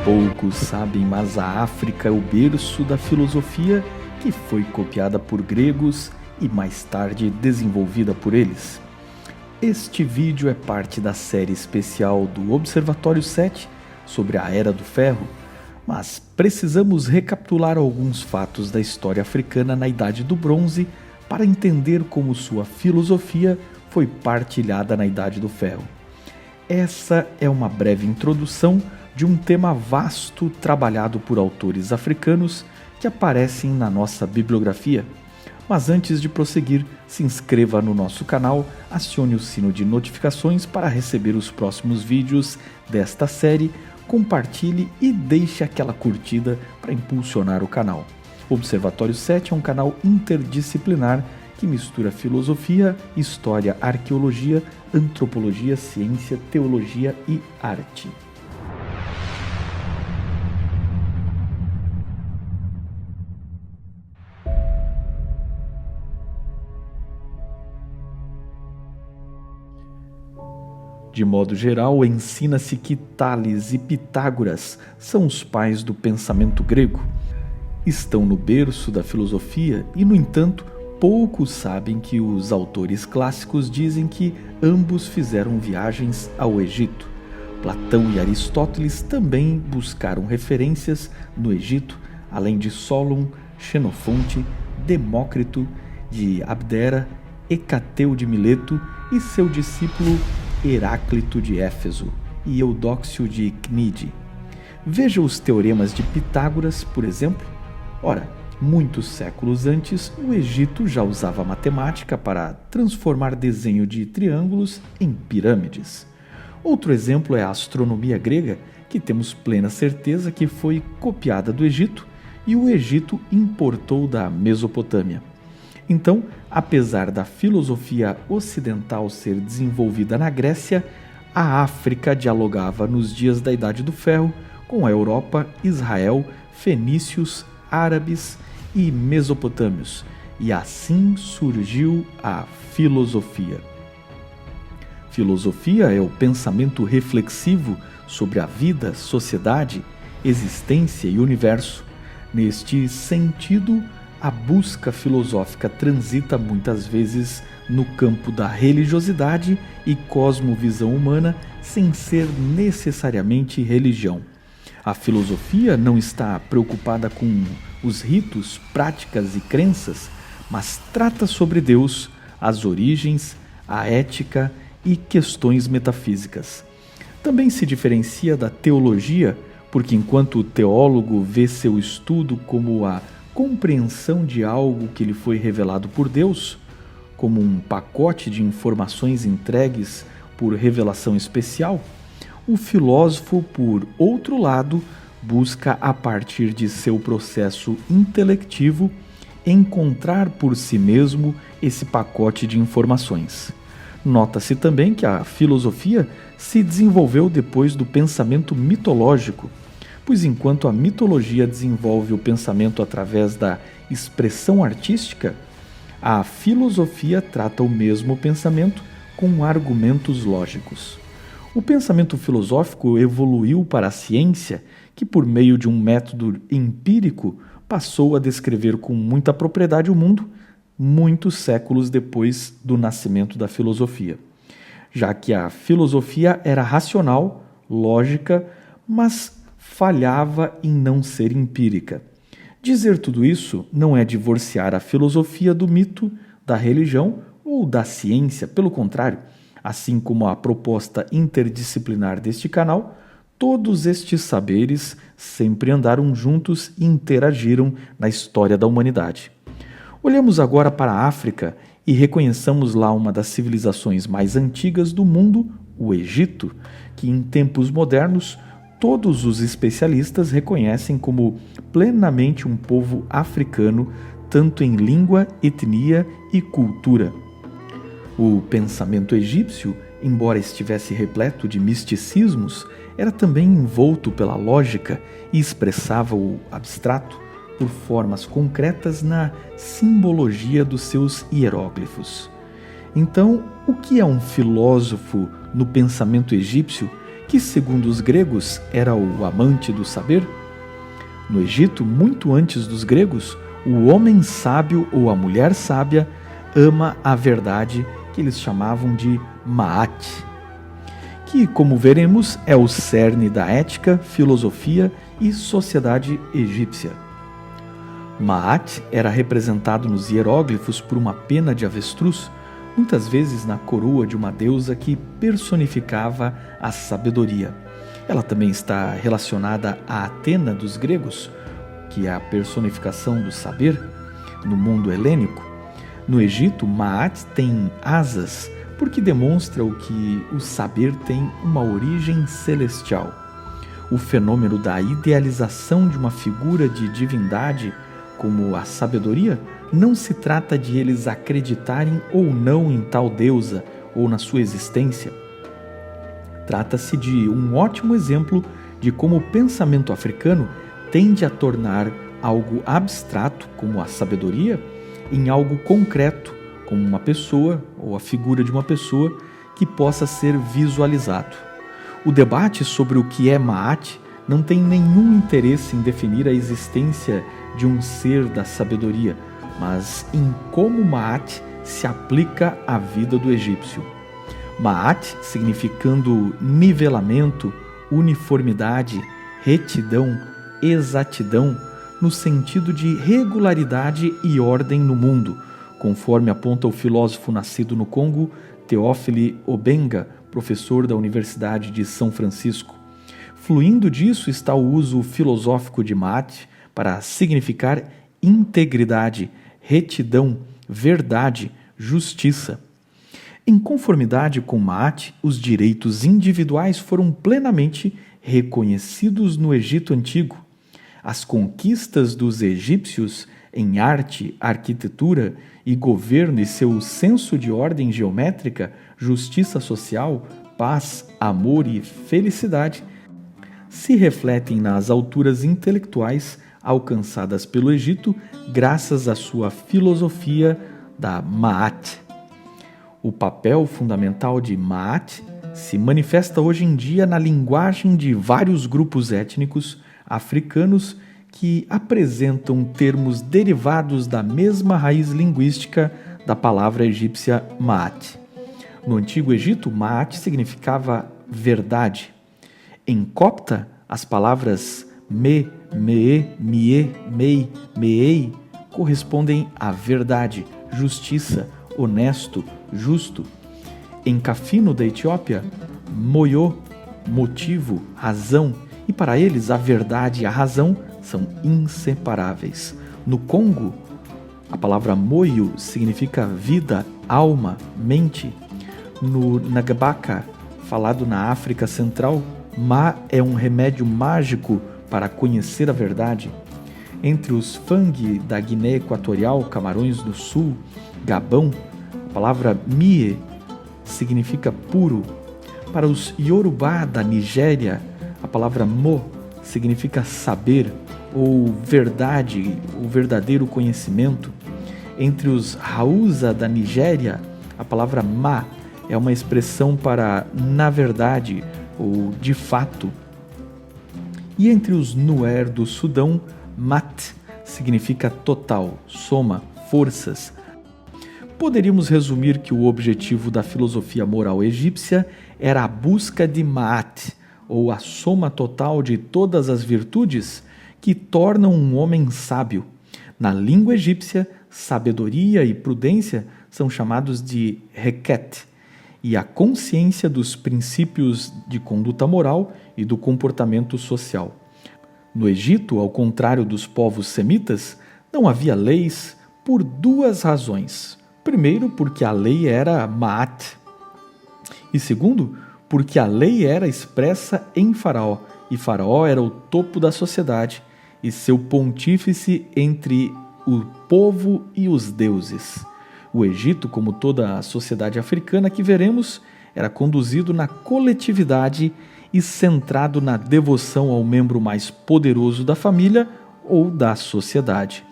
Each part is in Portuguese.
Poucos sabem, mas a África é o berço da filosofia que foi copiada por gregos e mais tarde desenvolvida por eles. Este vídeo é parte da série especial do Observatório 7 sobre a Era do Ferro, mas precisamos recapitular alguns fatos da história africana na Idade do Bronze para entender como sua filosofia foi partilhada na Idade do Ferro. Essa é uma breve introdução de um tema vasto trabalhado por autores africanos que aparecem na nossa bibliografia. Mas antes de prosseguir, se inscreva no nosso canal, acione o sino de notificações para receber os próximos vídeos desta série, compartilhe e deixe aquela curtida para impulsionar o canal. O Observatório 7 é um canal interdisciplinar que mistura filosofia, história, arqueologia, antropologia, ciência, teologia e arte. De modo geral, ensina-se que Tales e Pitágoras são os pais do pensamento grego. Estão no berço da filosofia e, no entanto, poucos sabem que os autores clássicos dizem que ambos fizeram viagens ao Egito. Platão e Aristóteles também buscaram referências no Egito, além de Solon, Xenofonte, Demócrito de Abdera, Hecateu de Mileto e seu discípulo Heráclito de Éfeso e Eudóxio de Cnide. Veja os teoremas de Pitágoras, por exemplo. Ora, muitos séculos antes, o Egito já usava matemática para transformar desenho de triângulos em pirâmides. Outro exemplo é a astronomia grega, que temos plena certeza que foi copiada do Egito e o Egito importou da Mesopotâmia. Então, apesar da filosofia ocidental ser desenvolvida na Grécia, a África dialogava nos dias da Idade do Ferro com a Europa, Israel, fenícios, árabes e mesopotâmios, e assim surgiu a filosofia. Filosofia é o pensamento reflexivo sobre a vida, sociedade, existência e universo. Neste sentido, a busca filosófica transita muitas vezes no campo da religiosidade e cosmovisão humana sem ser necessariamente religião. A filosofia não está preocupada com os ritos, práticas e crenças, mas trata sobre Deus, as origens, a ética e questões metafísicas. Também se diferencia da teologia, porque enquanto o teólogo vê seu estudo como a compreensão de algo que lhe foi revelado por Deus, como um pacote de informações entregues por revelação especial, o filósofo, por outro lado, busca, a partir de seu processo intelectivo, encontrar por si mesmo esse pacote de informações. Nota-se também que a filosofia se desenvolveu depois do pensamento mitológico, pois enquanto a mitologia desenvolve o pensamento através da expressão artística, a filosofia trata o mesmo pensamento com argumentos lógicos. O pensamento filosófico evoluiu para a ciência, que por meio de um método empírico passou a descrever com muita propriedade o mundo, muitos séculos depois do nascimento da filosofia. Já que a filosofia era racional, lógica, mas falhava em não ser empírica. Dizer tudo isso não é divorciar a filosofia do mito, da religião ou da ciência, pelo contrário, assim como a proposta interdisciplinar deste canal, todos estes saberes sempre andaram juntos e interagiram na história da humanidade. Olhemos agora para a África e reconheçamos lá uma das civilizações mais antigas do mundo, o Egito, que em tempos modernos todos os especialistas reconhecem como plenamente um povo africano, tanto em língua, etnia e cultura. O pensamento egípcio, embora estivesse repleto de misticismos, era também envolto pela lógica e expressava o abstrato por formas concretas na simbologia dos seus hieróglifos. Então, o que é um filósofo no pensamento egípcio que, segundo os gregos, era o amante do saber. No Egito, muito antes dos gregos, o homem sábio ou a mulher sábia ama a verdade, que eles chamavam de Ma'at, que, como veremos, é o cerne da ética, filosofia e sociedade egípcia. Ma'at era representado nos hieróglifos por uma pena de avestruz, muitas vezes na coroa de uma deusa que personificava a sabedoria. Ela também está relacionada a Atena dos gregos, que é a personificação do saber, no mundo helênico. No Egito, Ma'at tem asas, porque demonstra que o saber tem uma origem celestial. O fenômeno da idealização de uma figura de divindade, como a sabedoria, não se trata de eles acreditarem ou não em tal deusa ou na sua existência. Trata-se de um ótimo exemplo de como o pensamento africano tende a tornar algo abstrato, como a sabedoria, em algo concreto, como uma pessoa ou a figura de uma pessoa que possa ser visualizado. O debate sobre o que é Ma'at não tem nenhum interesse em definir a existência de um ser da sabedoria, mas em como Ma'at se aplica à vida do egípcio. Ma'at, significando nivelamento, uniformidade, retidão, exatidão, no sentido de regularidade e ordem no mundo, conforme aponta o filósofo nascido no Congo, Théophile Obenga, professor da Universidade de São Francisco. Fluindo disso está o uso filosófico de Ma'at para significar integridade, retidão, verdade, justiça. Em conformidade com Ma'at, os direitos individuais foram plenamente reconhecidos no Egito Antigo. As conquistas dos egípcios em arte, arquitetura e governo e seu senso de ordem geométrica, justiça social, paz, amor e felicidade se refletem nas alturas intelectuais alcançadas pelo Egito graças à sua filosofia da Ma'at. O papel fundamental de Ma'at se manifesta hoje em dia na linguagem de vários grupos étnicos africanos que apresentam termos derivados da mesma raiz linguística da palavra egípcia Ma'at. No Antigo Egito, Ma'at significava verdade. Em copta, as palavras me, mee, mie, mei, meei correspondem à verdade, justiça, honesto, justo. Em cafino da Etiópia, moyo, motivo, razão, e para eles a verdade e a razão são inseparáveis. No Congo, a palavra moyo significa vida, alma, mente. No Nagbaka, falado na África Central, Ma é um remédio mágico para conhecer a verdade. Entre os Fang da Guiné Equatorial, Camarões do Sul, Gabão, a palavra Mie significa puro. Para os Yorubá da Nigéria, a palavra Mo significa saber ou verdade, o verdadeiro conhecimento. Entre os Hausa da Nigéria, a palavra Ma é uma expressão para na verdade ou de fato. E entre os Nuer do Sudão, Mat significa total, soma, forças. Poderíamos resumir que o objetivo da filosofia moral egípcia era a busca de Ma'at, ou a soma total de todas as virtudes que tornam um homem sábio. Na língua egípcia, sabedoria e prudência são chamados de Heket, e a consciência dos princípios de conduta moral e do comportamento social. No Egito, ao contrário dos povos semitas, não havia leis por duas razões. Primeiro, porque a lei era Ma'at. E segundo, porque a lei era expressa em Faraó, e Faraó era o topo da sociedade e seu pontífice entre o povo e os deuses. O Egito, como toda a sociedade africana que veremos, era conduzido na coletividade e centrado na devoção ao membro mais poderoso da família ou da sociedade.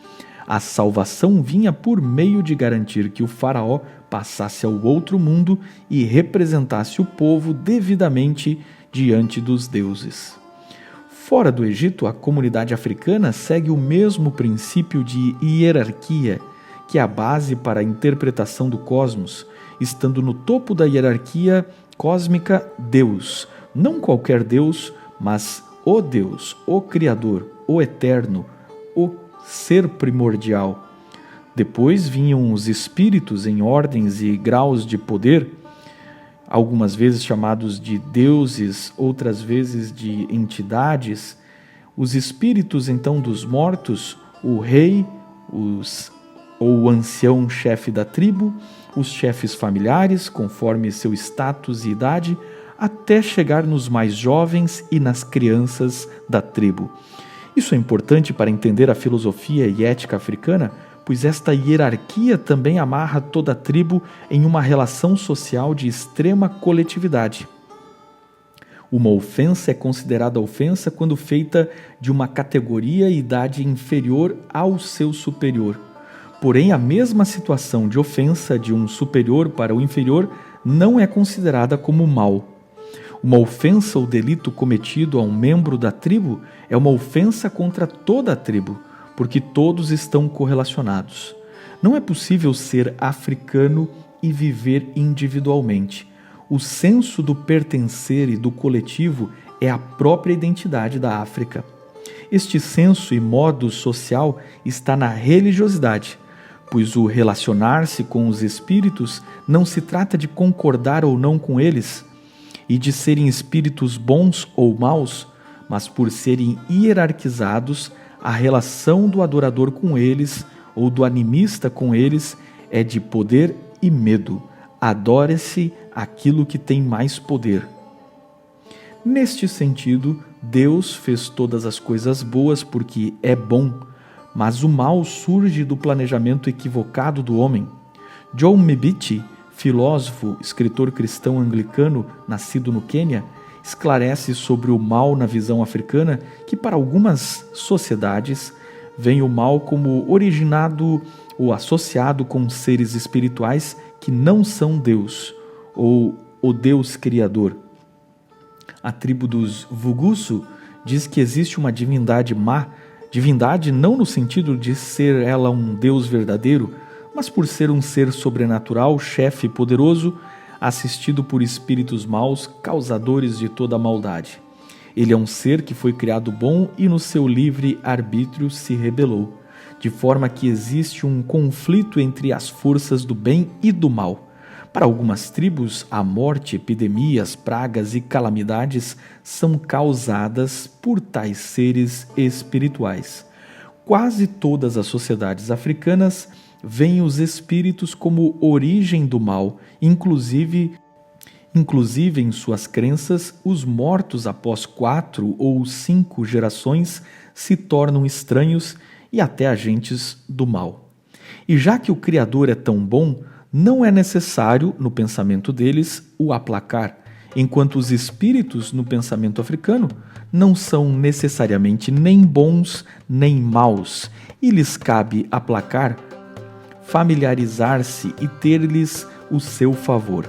A salvação vinha por meio de garantir que o faraó passasse ao outro mundo e representasse o povo devidamente diante dos deuses. Fora do Egito, a comunidade africana segue o mesmo princípio de hierarquia, que é a base para a interpretação do cosmos, estando no topo da hierarquia cósmica Deus, não qualquer Deus, mas o Deus, o Criador, o Eterno, o Ser primordial. Depois vinham os espíritos em ordens e graus de poder, algumas vezes chamados de deuses, outras vezes de entidades. Os espíritos, então, dos mortos, o rei, ou o ancião chefe da tribo, os chefes familiares, conforme seu status e idade, até chegar nos mais jovens e nas crianças da tribo. Isso é importante para entender a filosofia e ética africana, pois esta hierarquia também amarra toda a tribo em uma relação social de extrema coletividade. Uma ofensa é considerada ofensa quando feita de uma categoria e idade inferior ao seu superior. Porém, a mesma situação de ofensa de um superior para o inferior não é considerada como mal. Uma ofensa ou delito cometido a um membro da tribo é uma ofensa contra toda a tribo, porque todos estão correlacionados. Não é possível ser africano e viver individualmente. O senso do pertencer e do coletivo é a própria identidade da África. Este senso e modo social está na religiosidade, pois o relacionar-se com os espíritos não se trata de concordar ou não com eles, e de serem espíritos bons ou maus, mas por serem hierarquizados, a relação do adorador com eles ou do animista com eles é de poder e medo. Adore-se aquilo que tem mais poder. Neste sentido, Deus fez todas as coisas boas porque é bom, mas o mal surge do planejamento equivocado do homem. John Mbiti, filósofo, escritor cristão anglicano, nascido no Quênia, esclarece sobre o mal na visão africana que para algumas sociedades vem o mal como originado ou associado com seres espirituais que não são Deus, ou o Deus Criador. A tribo dos Vugusu diz que existe uma divindade má, divindade não no sentido de ser ela um Deus verdadeiro, mas por ser um ser sobrenatural, chefe poderoso, assistido por espíritos maus, causadores de toda a maldade. Ele é um ser que foi criado bom e no seu livre arbítrio se rebelou, de forma que existe um conflito entre as forças do bem e do mal. Para algumas tribos, a morte, epidemias, pragas e calamidades são causadas por tais seres espirituais. Quase todas as sociedades africanas veem os espíritos como origem do mal, inclusive em suas crenças, os mortos após 4 ou 5 gerações se tornam estranhos e até agentes do mal. E já que o Criador é tão bom, não é necessário, no pensamento deles, o aplacar, enquanto os espíritos, no pensamento africano, não são necessariamente nem bons nem maus, e lhes cabe aplacar, familiarizar-se e ter-lhes o seu favor.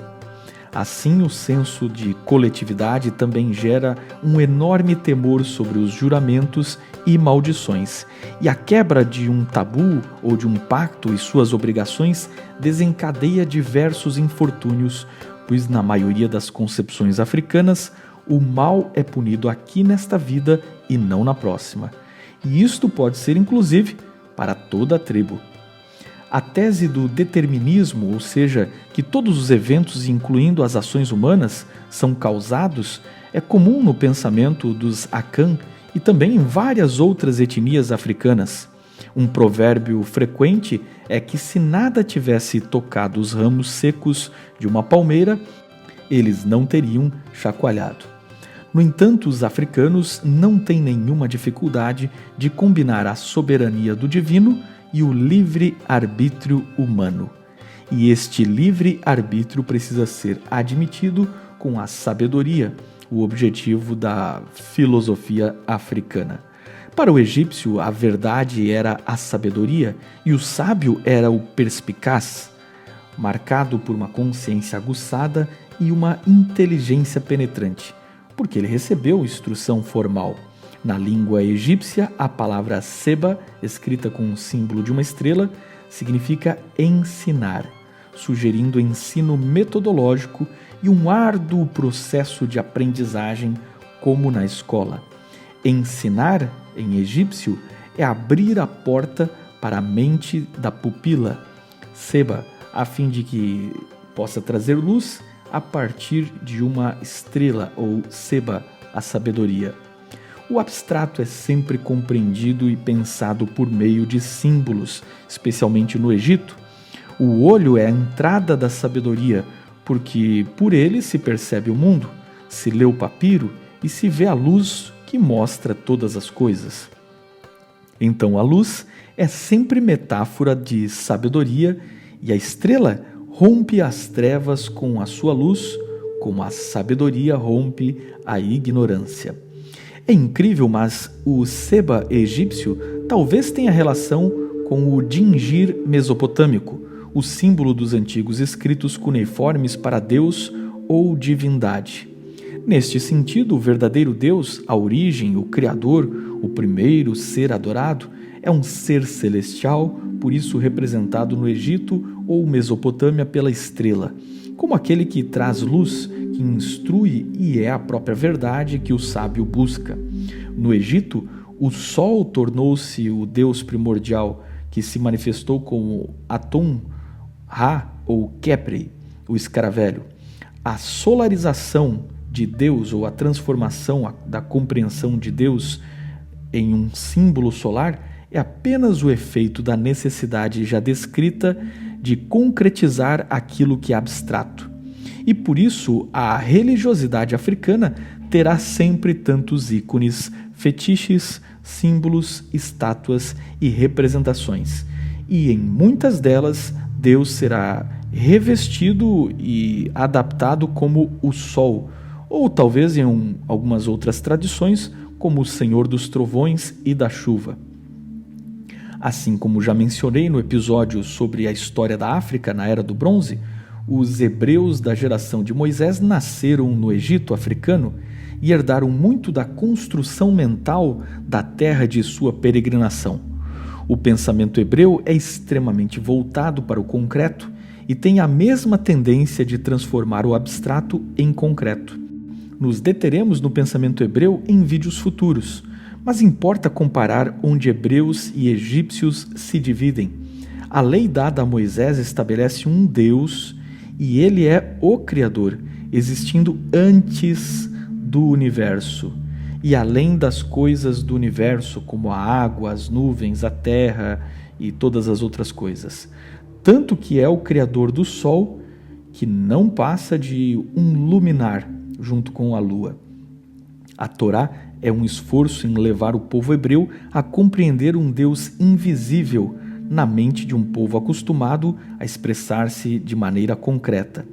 Assim, o senso de coletividade também gera um enorme temor sobre os juramentos e maldições, e a quebra de um tabu ou de um pacto e suas obrigações desencadeia diversos infortúnios, pois na maioria das concepções africanas, o mal é punido aqui nesta vida e não na próxima. E isto pode ser, inclusive, para toda a tribo. A tese do determinismo, ou seja, que todos os eventos, incluindo as ações humanas, são causados, é comum no pensamento dos Akan e também em várias outras etnias africanas. Um provérbio frequente é que se nada tivesse tocado os ramos secos de uma palmeira, eles não teriam chacoalhado. No entanto, os africanos não têm nenhuma dificuldade de combinar a soberania do divino e o livre-arbítrio humano. E este livre-arbítrio precisa ser admitido com a sabedoria, o objetivo da filosofia africana. Para o egípcio, a verdade era a sabedoria e o sábio era o perspicaz. marcado por uma consciência aguçada e uma inteligência penetrante, porque ele recebeu instrução formal. Na língua egípcia, a palavra Seba, escrita com o símbolo de uma estrela, significa ensinar, sugerindo ensino metodológico e um árduo processo de aprendizagem, como na escola. Ensinar, em egípcio, é abrir a porta para a mente da pupila, Seba, a fim de que possa trazer luz a partir de uma estrela, ou Seba, a sabedoria. O abstrato é sempre compreendido e pensado por meio de símbolos, especialmente no Egito. O olho é a entrada da sabedoria, porque por ele se percebe o mundo, se lê o papiro e se vê a luz que mostra todas as coisas. Então a luz é sempre metáfora de sabedoria e a estrela rompe as trevas com a sua luz, como a sabedoria rompe a ignorância. É incrível, mas o Seba egípcio talvez tenha relação com o Dingir mesopotâmico, o símbolo dos antigos escritos cuneiformes para Deus ou divindade. Neste sentido, o verdadeiro Deus, a origem, o Criador, o primeiro ser adorado, é um ser celestial, por isso representado no Egito ou Mesopotâmia pela estrela, como aquele que traz luz, que instrui e é a própria verdade que o sábio busca. No Egito, o sol tornou-se o Deus primordial, que se manifestou como Atum-Ra ou Khepri, o escaravelho. A solarização de Deus, ou a transformação da compreensão de Deus em um símbolo solar, é apenas o efeito da necessidade já descrita de concretizar aquilo que é abstrato. E por isso a religiosidade africana terá sempre tantos ícones, fetiches, símbolos, estátuas e representações. E em muitas delas, Deus será revestido e adaptado como o sol, ou talvez em algumas outras tradições, como o Senhor dos Trovões e da Chuva. Assim como já mencionei no episódio sobre a história da África na Era do Bronze, os hebreus da geração de Moisés nasceram no Egito africano e herdaram muito da construção mental da terra de sua peregrinação. O pensamento hebreu é extremamente voltado para o concreto e tem a mesma tendência de transformar o abstrato em concreto. Nos deteremos no pensamento hebreu em vídeos futuros, mas importa comparar onde hebreus e egípcios se dividem. A lei dada a Moisés estabelece um Deus e ele é o Criador, existindo antes do universo e além das coisas do universo, como a água, as nuvens, a terra e todas as outras coisas. Tanto que é o Criador do Sol, que não passa de um luminar junto com a lua. A Torá é um esforço em levar o povo hebreu a compreender um Deus invisível na mente de um povo acostumado a expressar-se de maneira concreta.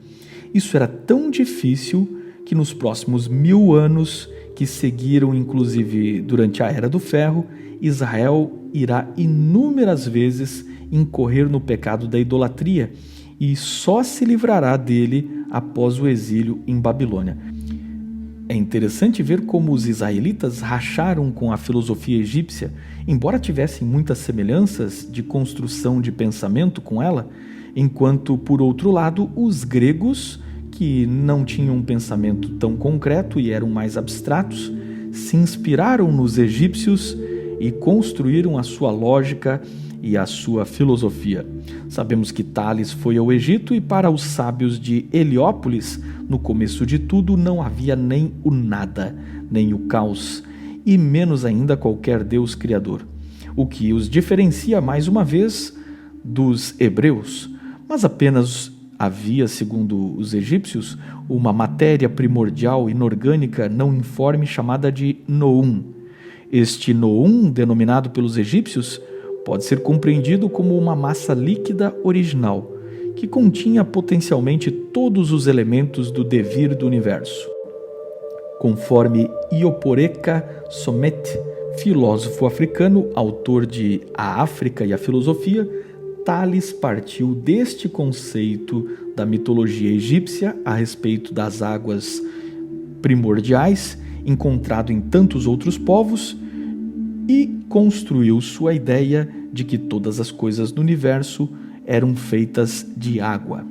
Isso era tão difícil que nos próximos 1000 anos que seguiram, inclusive durante a Era do Ferro, Israel irá inúmeras vezes incorrer no pecado da idolatria e só se livrará dele após o exílio em Babilônia. É interessante ver como os israelitas racharam com a filosofia egípcia, embora tivessem muitas semelhanças de construção de pensamento com ela, enquanto, por outro lado, os gregos, que não tinham um pensamento tão concreto e eram mais abstratos, se inspiraram nos egípcios e construíram a sua lógica e a sua filosofia. Sabemos que Tales foi ao Egito e para os sábios de Heliópolis, no começo de tudo, não havia nem o nada, nem o caos, e menos ainda qualquer Deus criador, o que os diferencia mais uma vez dos hebreus, mas apenas havia, segundo os egípcios, uma matéria primordial inorgânica não informe chamada de Noum. Este Noum, denominado pelos egípcios, pode ser compreendido como uma massa líquida original, que continha potencialmente todos os elementos do devir do universo. Conforme Ioporeka Sommet, filósofo africano, autor de A África e a Filosofia, Tales partiu deste conceito da mitologia egípcia a respeito das águas primordiais, encontrado em tantos outros povos, e construiu sua ideia de que todas as coisas do universo eram feitas de água.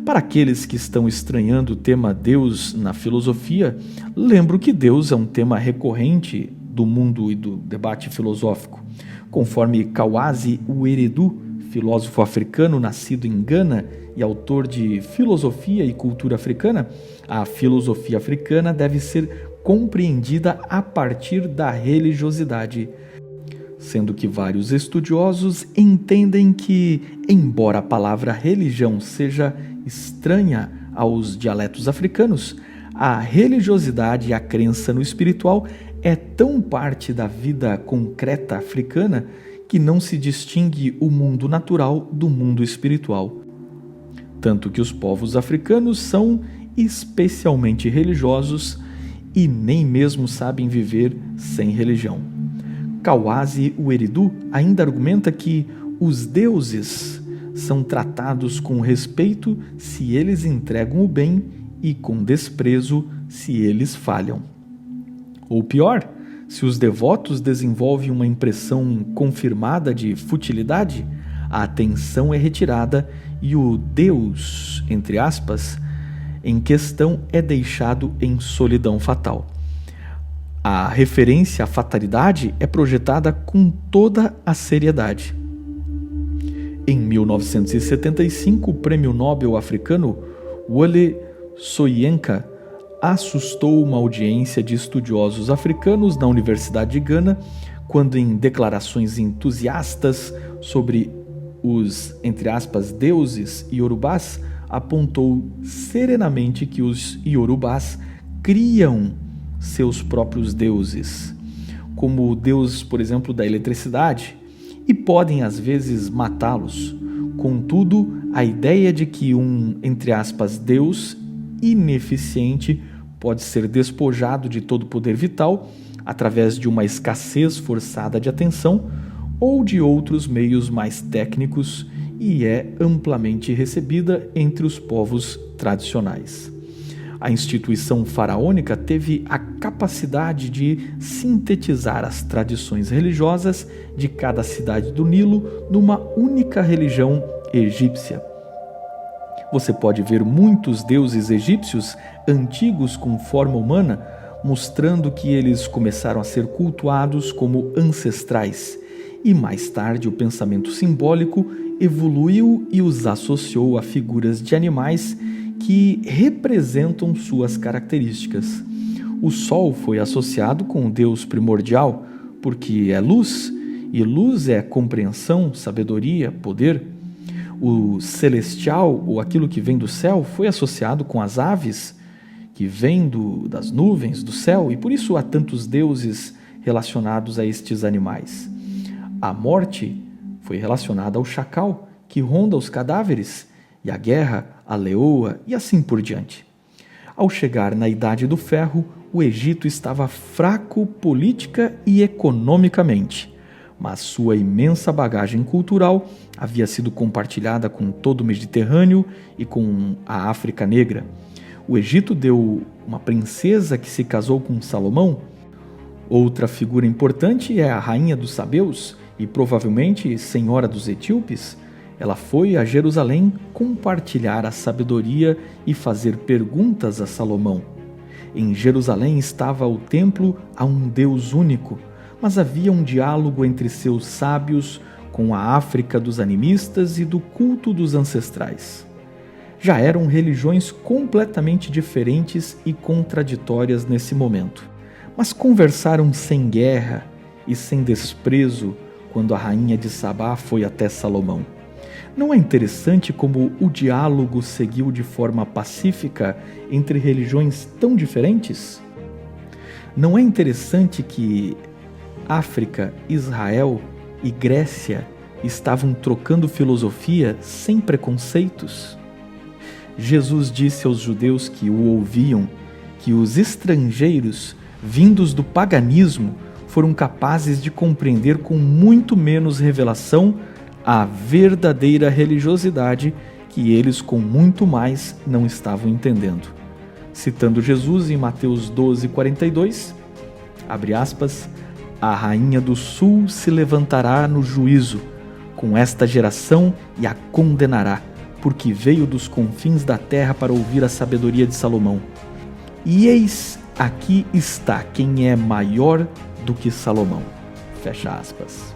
Para aqueles que estão estranhando o tema Deus na filosofia, lembro que Deus é um tema recorrente do mundo e do debate filosófico. Conforme Kawazi Ueredu, filósofo africano nascido em Gana e autor de Filosofia e Cultura Africana, a filosofia africana deve ser compreendida a partir da religiosidade, sendo que vários estudiosos entendem que, embora a palavra religião seja estranha aos dialetos africanos, a religiosidade e a crença no espiritual é tão parte da vida concreta africana que não se distingue o mundo natural do mundo espiritual. Tanto que os povos africanos são especialmente religiosos e nem mesmo sabem viver sem religião. Kawazi Ueredu ainda argumenta que os deuses são tratados com respeito se eles entregam o bem e com desprezo se eles falham. Ou pior, se os devotos desenvolvem uma impressão confirmada de futilidade, a atenção é retirada e o Deus, entre aspas, em questão é deixado em solidão fatal. A referência à fatalidade é projetada com toda a seriedade. Em 1975, o prêmio Nobel africano Wole Soyinka assustou uma audiência de estudiosos africanos na Universidade de Gana, quando em declarações entusiastas sobre os, entre aspas, deuses iorubás, apontou serenamente que os iorubás criam seus próprios deuses, como o deus, por exemplo, da eletricidade, e podem às vezes matá-los. Contudo, a ideia de que um, entre aspas, deus ineficiente pode ser despojado de todo poder vital através de uma escassez forçada de atenção ou de outros meios mais técnicos e é amplamente recebida entre os povos tradicionais. A instituição faraônica teve a capacidade de sintetizar as tradições religiosas de cada cidade do Nilo numa única religião egípcia. Você pode ver muitos deuses egípcios antigos com forma humana, mostrando que eles começaram a ser cultuados como ancestrais, e mais tarde o pensamento simbólico evoluiu e os associou a figuras de animais que representam suas características. O Sol foi associado com o Deus primordial, porque é luz, e luz é compreensão, sabedoria, poder. O celestial, ou aquilo que vem do céu, foi associado com as aves, que vêm das nuvens do céu, e por isso há tantos deuses relacionados a estes animais. A morte foi relacionada ao chacal, que ronda os cadáveres, e a guerra, a leoa e assim por diante. Ao chegar na Idade do Ferro, o Egito estava fraco política e economicamente, mas sua imensa bagagem cultural havia sido compartilhada com todo o Mediterrâneo e com a África Negra. O Egito deu uma princesa que se casou com Salomão. Outra figura importante é a rainha dos sabeus e provavelmente senhora dos etíopes. Ela foi a Jerusalém compartilhar a sabedoria e fazer perguntas a Salomão. Em Jerusalém estava o templo a um Deus único, mas havia um diálogo entre seus sábios com a África dos animistas e do culto dos ancestrais. Já eram religiões completamente diferentes e contraditórias nesse momento, mas conversaram sem guerra e sem desprezo quando a rainha de Sabá foi até Salomão. Não é interessante como o diálogo seguiu de forma pacífica entre religiões tão diferentes? Não é interessante que África, Israel e Grécia estavam trocando filosofia sem preconceitos? Jesus disse aos judeus que o ouviam que os estrangeiros, vindos do paganismo, foram capazes de compreender com muito menos revelação a verdadeira religiosidade que eles com muito mais não estavam entendendo. Citando Jesus em Mateus 12:42, abre aspas, a rainha do sul se levantará no juízo com esta geração e a condenará, porque veio dos confins da terra para ouvir a sabedoria de Salomão. E eis aqui está quem é maior do que Salomão. Fecha aspas.